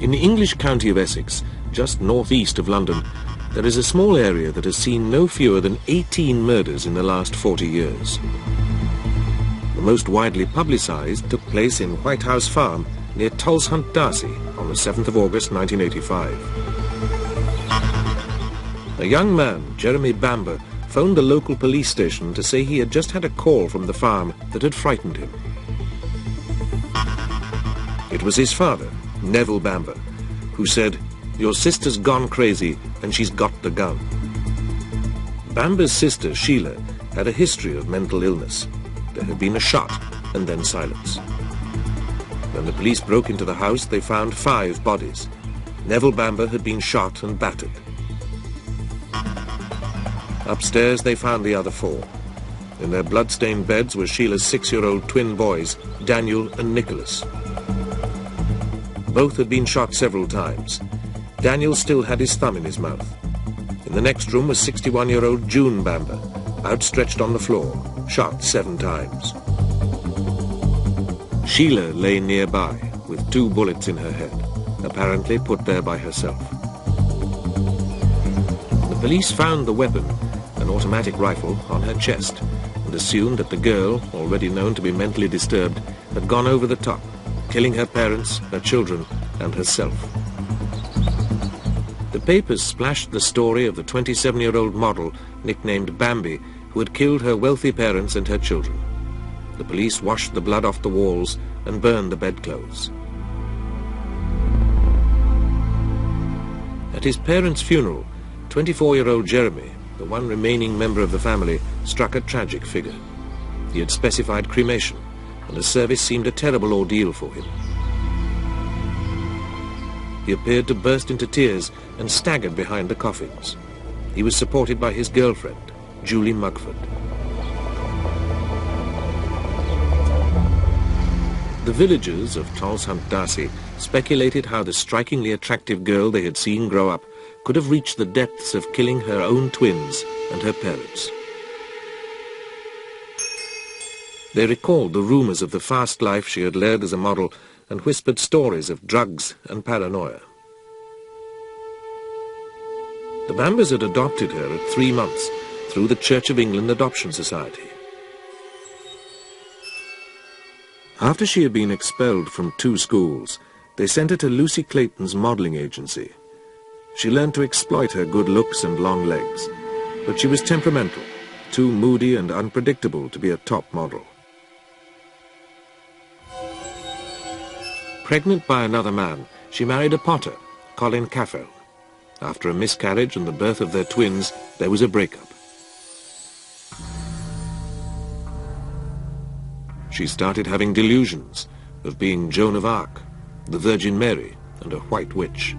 In the English county of Essex, just northeast of London, there is a small area that has seen no fewer than 18 murders in the last 40 years. The most widely publicised took place in White House Farm near Tulshunt, Darcy, on the 7th of August 1985. A young man, Jeremy Bamber, phoned the local police station to say he had just had a call from the farm that had frightened him. It was his father, Neville Bamber, who said, "Your sister's gone crazy and she's got the gun." Bamber's sister, Sheila, had a history of mental illness. There had been a shot and then silence. When the police broke into the house, they found 5 bodies. Neville Bamber had been shot and battered. Upstairs, they found the other 4. In their blood-stained beds were Sheila's 6-year-old twin boys, Daniel and Nicholas. Both had been shot several times. Daniel still had his thumb in his mouth. In the next room was 61-year-old June Bamber, outstretched on the floor, shot 7 times. Sheila lay nearby, with 2 bullets in her head, apparently put there by herself. The police found the weapon, an automatic rifle, on her chest, and assumed that the girl, already known to be mentally disturbed, had gone over the top, killing her parents, her children, and herself. The papers splashed the story of the 27-year-old model, nicknamed Bambi, who had killed her wealthy parents and her children. The police washed the blood off the walls and burned the bedclothes. At his parents' funeral, 24-year-old Jeremy, the one remaining member of the family, struck a tragic figure. He had specified cremation, and the service seemed a terrible ordeal for him. He appeared to burst into tears and staggered behind the coffins. He was supported by his girlfriend, Julie Mugford. The villagers of Tulshunt, Darcy, speculated how the strikingly attractive girl they had seen grow up could have reached the depths of killing her own twins and her parents. They recalled the rumours of the fast life she had led as a model and whispered stories of drugs and paranoia. The Bambers had adopted her at 3 months through the Church of England Adoption Society. After she had been expelled from 2 schools, they sent her to Lucy Clayton's modelling agency. She learned to exploit her good looks and long legs, but she was temperamental, too moody and unpredictable to be a top model. Pregnant by another man, she married a potter, Colin Caffell. After a miscarriage and the birth of their twins, there was a breakup. She started having delusions of being Joan of Arc, the Virgin Mary, and a white witch.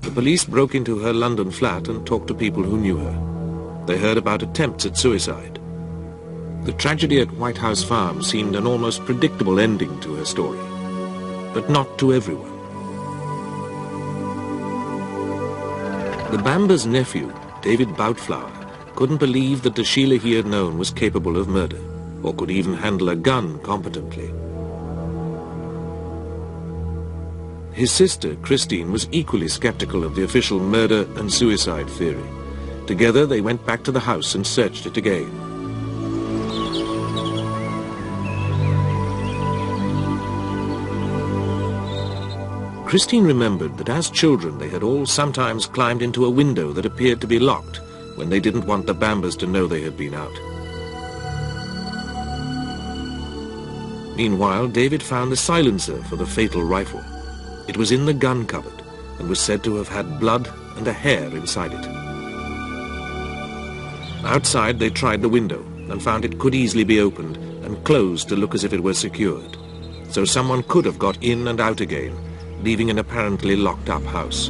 The police broke into her London flat and talked to people who knew her. They heard about attempts at suicide. The tragedy at White House Farm seemed an almost predictable ending to her story, but not to everyone. The Bamber's nephew, David Boutflower, couldn't believe that the Sheila he had known was capable of murder, or could even handle a gun competently. His sister, Christine, was equally skeptical of the official murder and suicide theory. Together, they went back to the house and searched it again. Christine remembered that as children they had all sometimes climbed into a window that appeared to be locked when they didn't want the Bambers to know they had been out. Meanwhile, David found the silencer for the fatal rifle. It was in the gun cupboard and was said to have had blood and a hair inside it. Outside, they tried the window and found it could easily be opened and closed to look as if it were secured. So someone could have got in and out again, leaving an apparently locked-up house.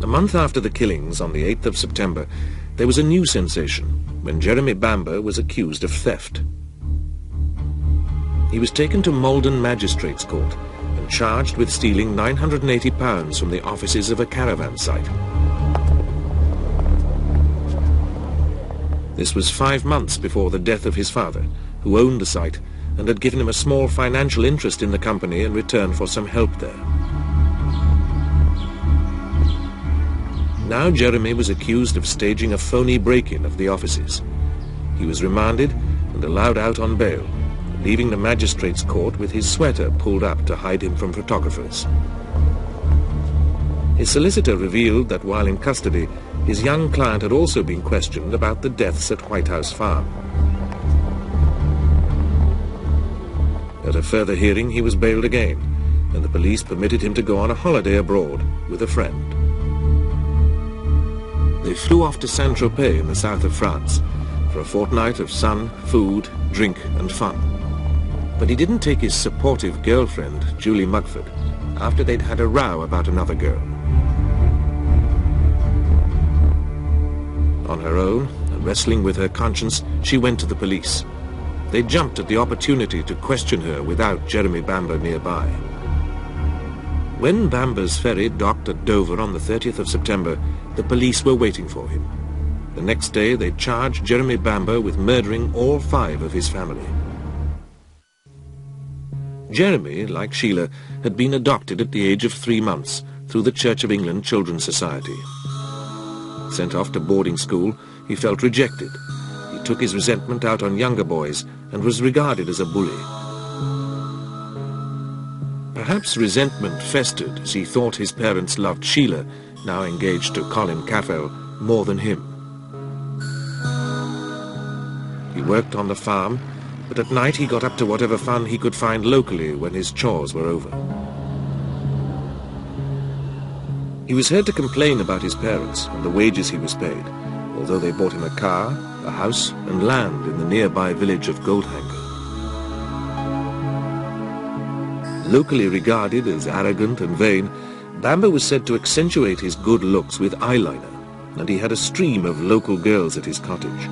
A month after the killings, on the 8th of September, there was a new sensation when Jeremy Bamber was accused of theft. He was taken to Malden Magistrates' Court and charged with stealing £980 from the offices of a caravan site. This was 5 months before the death of his father, who owned the site and had given him a small financial interest in the company in return for some help there. Now Jeremy was accused of staging a phony break-in of the offices. He was remanded and allowed out on bail, leaving the magistrate's court with his sweater pulled up to hide him from photographers. His solicitor revealed that while in custody, his young client had also been questioned about the deaths at White House Farm. At a further hearing, he was bailed again, and the police permitted him to go on a holiday abroad with a friend. They flew off to Saint-Tropez in the south of France for a fortnight of sun, food, drink and fun. But he didn't take his supportive girlfriend, Julie Mugford, after they'd had a row about another girl. On her own, and wrestling with her conscience, she went to the police. They jumped at the opportunity to question her without Jeremy Bamber nearby. When Bamber's ferry docked at Dover on the 30th of September, the police were waiting for him. The next day, they charged Jeremy Bamber with murdering all 5 of his family. Jeremy, like Sheila, had been adopted at the age of 3 months through the Church of England Children's Society. Sent off to boarding school, he felt rejected. He took his resentment out on younger boys and was regarded as a bully. Perhaps resentment festered as he thought his parents loved Sheila, now engaged to Colin Caffell, more than him. He worked on the farm, but at night he got up to whatever fun he could find locally when his chores were over. He was heard to complain about his parents and the wages he was paid, although they bought him a car, a house and land in the nearby village of Goldhanger. Locally regarded as arrogant and vain, Bamber was said to accentuate his good looks with eyeliner, and he had a stream of local girls at his cottage.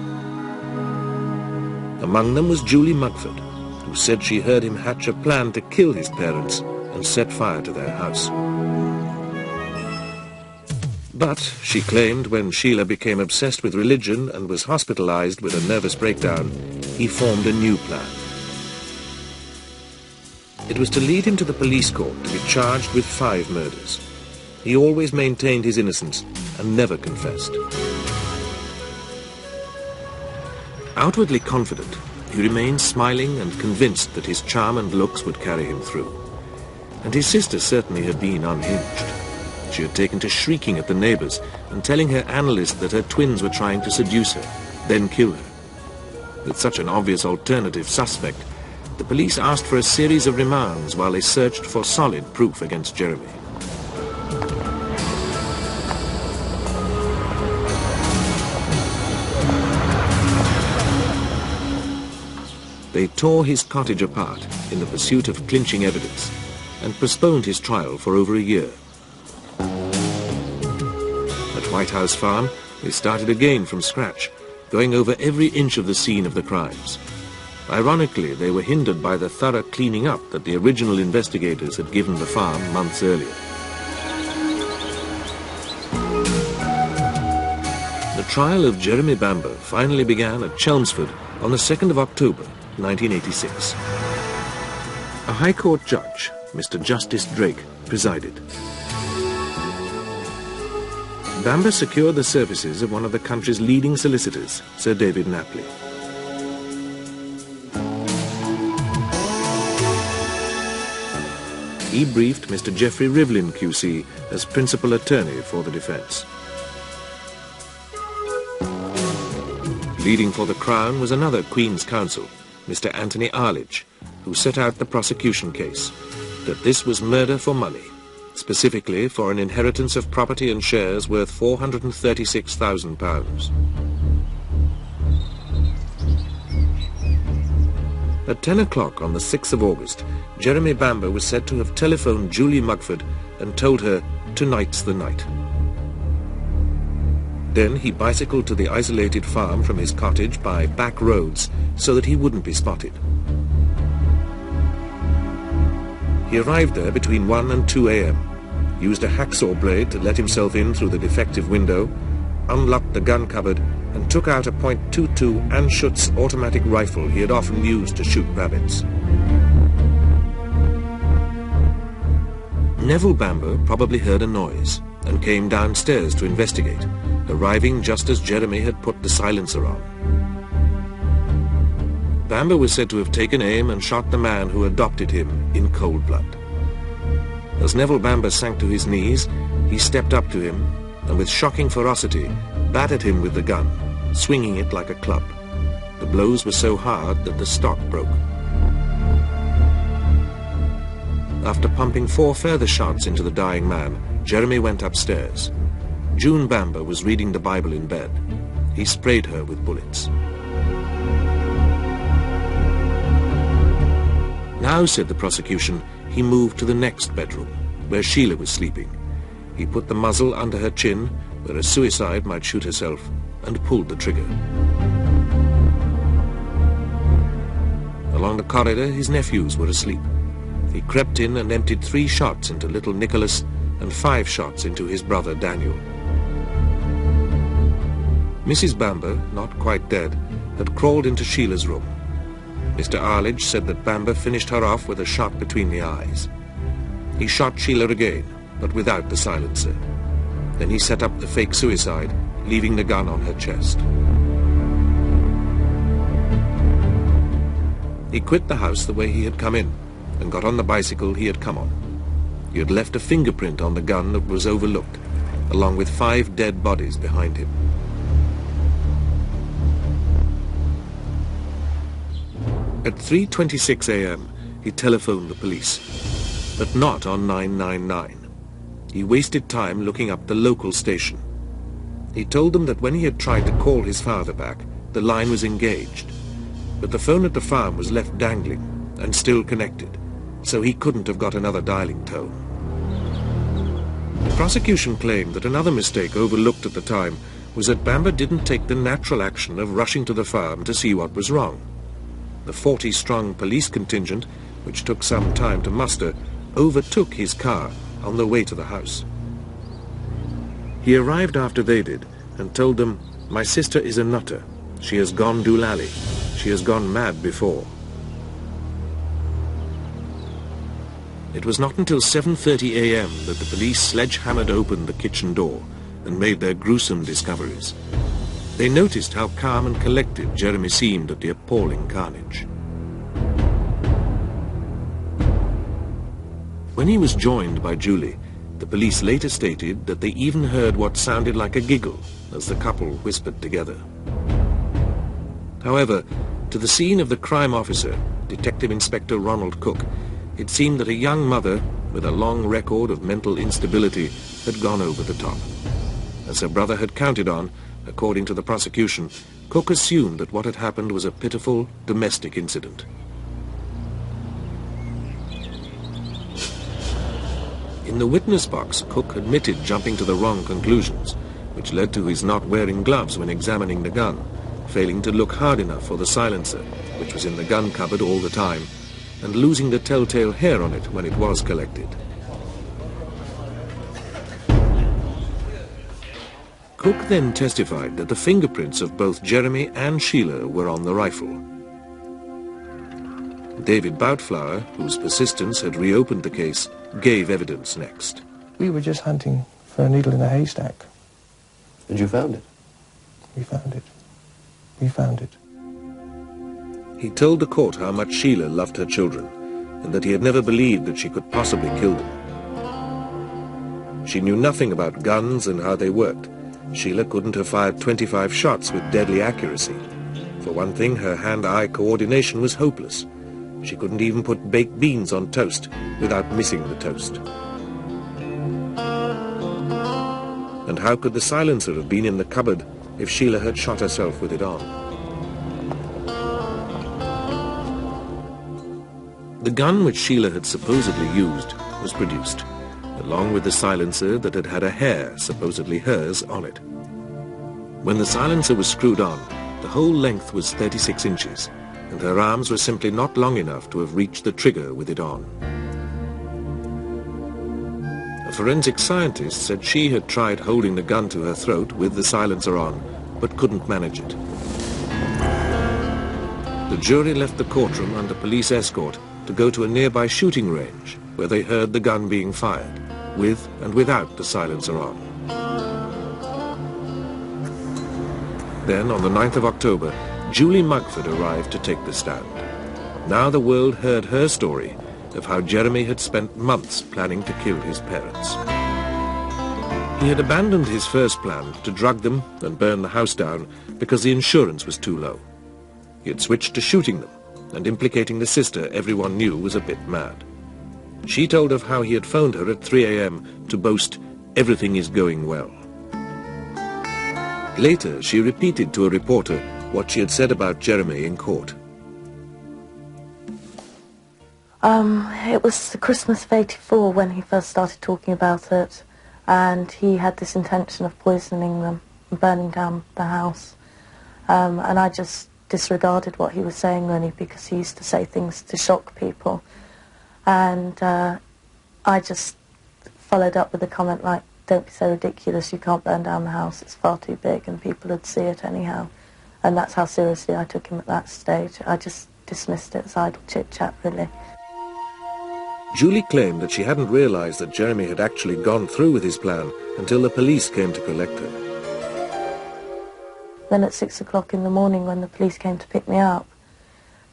Among them was Julie Mugford, who said she heard him hatch a plan to kill his parents and set fire to their house. But, she claimed, when Sheila became obsessed with religion and was hospitalized with a nervous breakdown, he formed a new plan. It was to lead him to the police court to be charged with 5 murders. He always maintained his innocence and never confessed. Outwardly confident, he remained smiling and convinced that his charm and looks would carry him through. And his sister certainly had been unhinged. She had taken to shrieking at the neighbors and telling her analyst that her twins were trying to seduce her, then kill her. With such an obvious alternative suspect, the police asked for a series of remands while they searched for solid proof against Jeremy. They tore his cottage apart in the pursuit of clinching evidence and postponed his trial for over a year. At White House Farm, they started again from scratch, going over every inch of the scene of the crimes. Ironically, they were hindered by the thorough cleaning up that the original investigators had given the farm months earlier. The trial of Jeremy Bamber finally began at Chelmsford on the 2nd of October, 1986. A High Court judge, Mr. Justice Drake, presided. Bamber secured the services of one of the country's leading solicitors, Sir David Napley. He briefed Mr. Geoffrey Rivlin QC as principal attorney for the defence. Leading for the Crown was another Queen's Counsel, Mr. Anthony Arledge, who set out the prosecution case, that this was murder for money, specifically for an inheritance of property and shares worth £436,000. At 10 o'clock on the 6th of August, Jeremy Bamber was said to have telephoned Julie Mugford and told her, "Tonight's the night." Then he bicycled to the isolated farm from his cottage by back roads so that he wouldn't be spotted. He arrived there between 1 and 2 a.m., used a hacksaw blade to let himself in through the defective window, unlocked the gun cupboard and took out a .22 Anschutz automatic rifle he had often used to shoot rabbits. Neville Bamber probably heard a noise and came downstairs to investigate, arriving just as Jeremy had put the silencer on. Bamber was said to have taken aim and shot the man who adopted him in cold blood. As Neville Bamber sank to his knees, he stepped up to him and with shocking ferocity battered him with the gun, swinging it like a club. The blows were so hard that the stock broke. After pumping 4 further shots into the dying man, Jeremy went upstairs. June Bamber was reading the Bible in bed. He sprayed her with bullets. Now, said the prosecution, he moved to the next bedroom, where Sheila was sleeping. He put the muzzle under her chin, where a suicide might shoot herself, and pulled the trigger. Along the corridor, his nephews were asleep. He crept in and emptied 3 shots into little Nicholas and 5 shots into his brother Daniel. Mrs. Bamber, not quite dead, had crawled into Sheila's room. Mr. Arledge said that Bamber finished her off with a shot between the eyes. He shot Sheila again, but without the silencer. Then he set up the fake suicide, leaving the gun on her chest. He quit the house the way he had come in, and got on the bicycle he had come on. He had left a fingerprint on the gun that was overlooked, along with 5 dead bodies behind him. At 3:26 a.m., he telephoned the police, but not on 999. He wasted time looking up the local station. He told them that when he had tried to call his father back, the line was engaged, but the phone at the farm was left dangling and still connected, so he couldn't have got another dialing tone. The prosecution claimed that another mistake overlooked at the time was that Bamber didn't take the natural action of rushing to the farm to see what was wrong. The 40-strong police contingent, which took some time to muster, overtook his car on the way to the house. He arrived after they did and told them, "My sister is a nutter. She has gone doolally. She has gone mad before." It was not until 7:30 a.m. that the police sledgehammered open the kitchen door and made their gruesome discoveries. They noticed how calm and collected Jeremy seemed at the appalling carnage. When he was joined by Julie, the police later stated that they even heard what sounded like a giggle as the couple whispered together. However, to the scene of the crime officer, Detective Inspector Ronald Cook, it seemed that a young mother with a long record of mental instability had gone over the top. As her brother had counted on, according to the prosecution, Cook assumed that what had happened was a pitiful domestic incident. In the witness box, Cook admitted jumping to the wrong conclusions, which led to his not wearing gloves when examining the gun, failing to look hard enough for the silencer, which was in the gun cupboard all the time, and losing the telltale hair on it when it was collected. Cook then testified that the fingerprints of both Jeremy and Sheila were on the rifle. David Boutflower, whose persistence had reopened the case, gave evidence next. We were just hunting for a needle in a haystack. And you found it? We found it. We found it. He told the court how much Sheila loved her children, and that he had never believed that she could possibly kill them. She knew nothing about guns and how they worked. Sheila couldn't have fired 25 shots with deadly accuracy. For one thing, her hand-eye coordination was hopeless. She couldn't even put baked beans on toast without missing the toast. And how could the silencer have been in the cupboard if Sheila had shot herself with it on? The gun which Sheila had supposedly used was produced, along with the silencer that had had a hair, supposedly hers, on it. When the silencer was screwed on, the whole length was 36 inches, and her arms were simply not long enough to have reached the trigger with it on. A forensic scientist said she had tried holding the gun to her throat with the silencer on, but couldn't manage it. The jury left the courtroom under police escort to go to a nearby shooting range where they heard the gun being fired, with and without the silencer on. Then, on the 9th of October, Julie Mugford arrived to take the stand. Now the world heard her story of how Jeremy had spent months planning to kill his parents. He had abandoned his first plan to drug them and burn the house down because the insurance was too low. He had switched to shooting them and implicating the sister everyone knew was a bit mad. She told of how he had phoned her at 3 a.m. to boast, "Everything is going well." Later, she repeated to a reporter what she had said about Jeremy in court. It was the Christmas of '84 when he first started talking about it, and he had this intention of poisoning them and burning down the house. And I just disregarded what he was saying, really, because he used to say things to shock people. And I just followed up with a comment like, "Don't be so ridiculous, you can't burn down the house, it's far too big and people would see it anyhow." And that's how seriously I took him at that stage. I just dismissed it as idle chit-chat, really. Julie claimed that she hadn't realized that Jeremy had actually gone through with his plan until the police came to collect her. Then at 6 o'clock in the morning, when the police came to pick me up,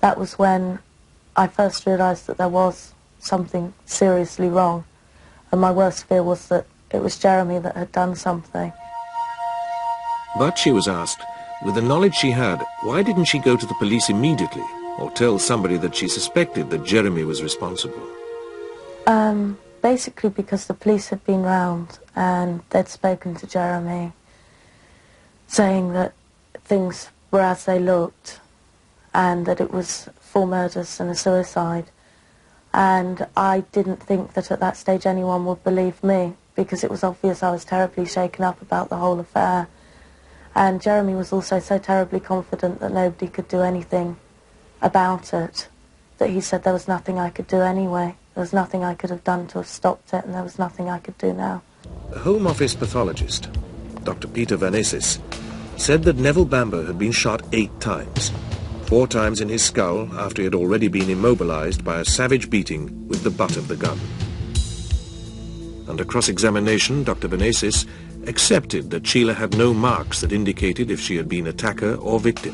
that was when I first realized that there was something seriously wrong. And my worst fear was that it was Jeremy that had done something. But she was asked, with the knowledge she had, why didn't she go to the police immediately or tell somebody that she suspected that Jeremy was responsible? Basically because the police had been round and they'd spoken to Jeremy, saying that things were as they looked and that it was 4 murders and a suicide. And I didn't think that at that stage anyone would believe me, because it was obvious I was terribly shaken up about the whole affair. And Jeremy was also so terribly confident that nobody could do anything about it, that he said there was nothing I could do anyway. There was nothing I could have done to have stopped it, and there was nothing I could do now. A Home Office pathologist, Dr. Peter Van Esses, said that Neville Bamber had been shot 8 times, 4 times in his skull after he had already been immobilized by a savage beating with the butt of the gun. Under cross-examination, Dr. Van Esses accepted that Sheila had no marks that indicated if she had been attacker or victim.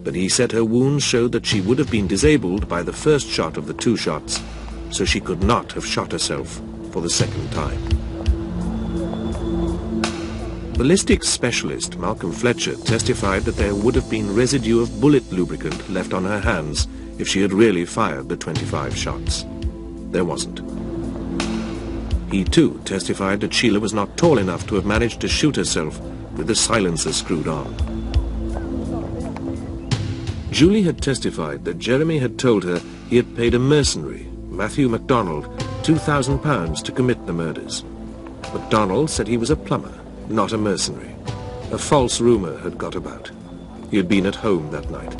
But he said her wounds showed that she would have been disabled by the first shot of the 2 shots, so she could not have shot herself for the second time. Ballistics specialist Malcolm Fletcher testified that there would have been residue of bullet lubricant left on her hands if she had really fired the 25 shots. There wasn't. He too testified that Sheila was not tall enough to have managed to shoot herself with the silencer screwed on. Julie had testified that Jeremy had told her he had paid a mercenary, Matthew MacDonald, £2,000 to commit the murders. MacDonald said he was a plumber, not a mercenary. A false rumour had got about. He had been at home that night.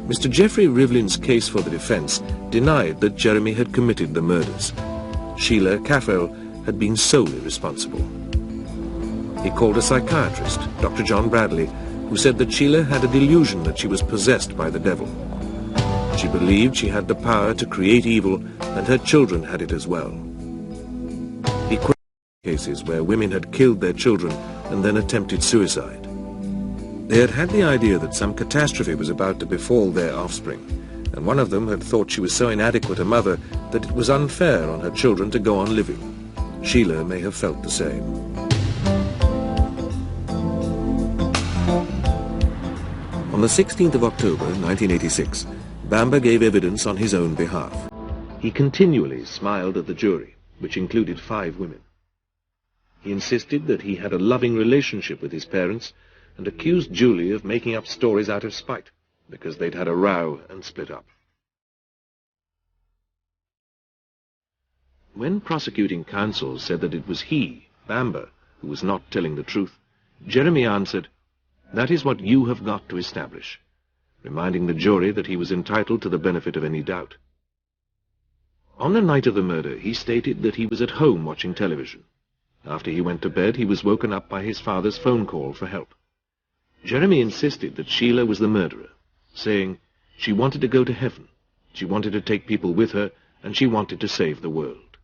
Mr. Geoffrey Rivlin's case for the defence denied that Jeremy had committed the murders. Sheila Caffell had been solely responsible. He called a psychiatrist, Dr. John Bradley, who said that Sheila had a delusion that she was possessed by the devil. She believed she had the power to create evil, and her children had it as well. He quoted cases where women had killed their children and then attempted suicide. They had had the idea that some catastrophe was about to befall their offspring, and one of them had thought she was so inadequate a mother that it was unfair on her children to go on living. Sheila may have felt the same. On the 16th of October, 1986, Bamber gave evidence on his own behalf. He continually smiled at the jury, which included 5 women. He insisted that he had a loving relationship with his parents and accused Julie of making up stories out of spite, because they'd had a row and split up. When prosecuting counsel said that it was he, Bamber, who was not telling the truth, Jeremy answered, "That is what you have got to establish," reminding the jury that he was entitled to the benefit of any doubt. On the night of the murder, he stated that he was at home watching television. After he went to bed, he was woken up by his father's phone call for help. Jeremy insisted that Sheila was the murderer, saying she wanted to go to heaven, she wanted to take people with her, and she wanted to save the world.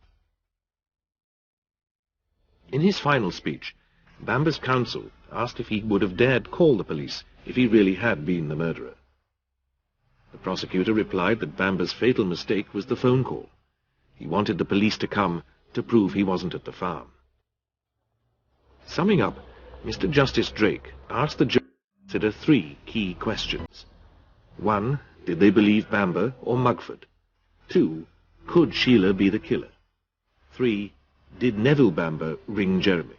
In his final speech, Bamber's counsel asked if he would have dared call the police if he really had been the murderer. The prosecutor replied that Bamber's fatal mistake was the phone call. He wanted the police to come to prove he wasn't at the farm. Summing up, Mr. Justice Drake asked the jury to consider 3 key questions. 1. Did they believe Bamber or Mugford? 2. Could Sheila be the killer? 3. Did Neville Bamber ring Jeremy?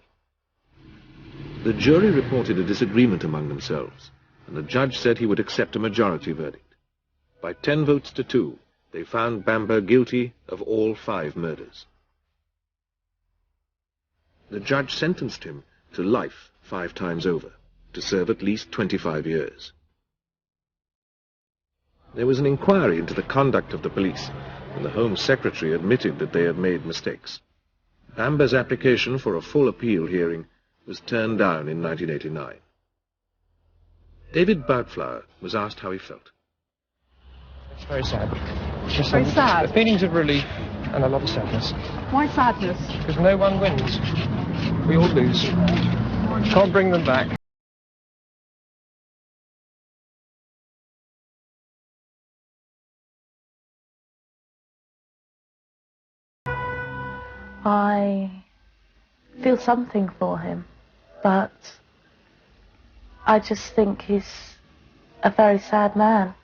The jury reported a disagreement among themselves, and the judge said he would accept a majority verdict. By 10 votes to 2, they found Bamber guilty of all 5 murders. The judge sentenced him to life 5 times over, to serve at least 25 years. There was an inquiry into the conduct of the police, and the Home Secretary admitted that they had made mistakes. Bamber's application for a full appeal hearing was turned down in 1989. David Boutflower was asked how he felt. It's very sad. Very sad? The feelings of relief and a lot of sadness. Why sadness? Because no one wins. We all lose. Can't bring them back. I feel something for him, but I just think he's a very sad man.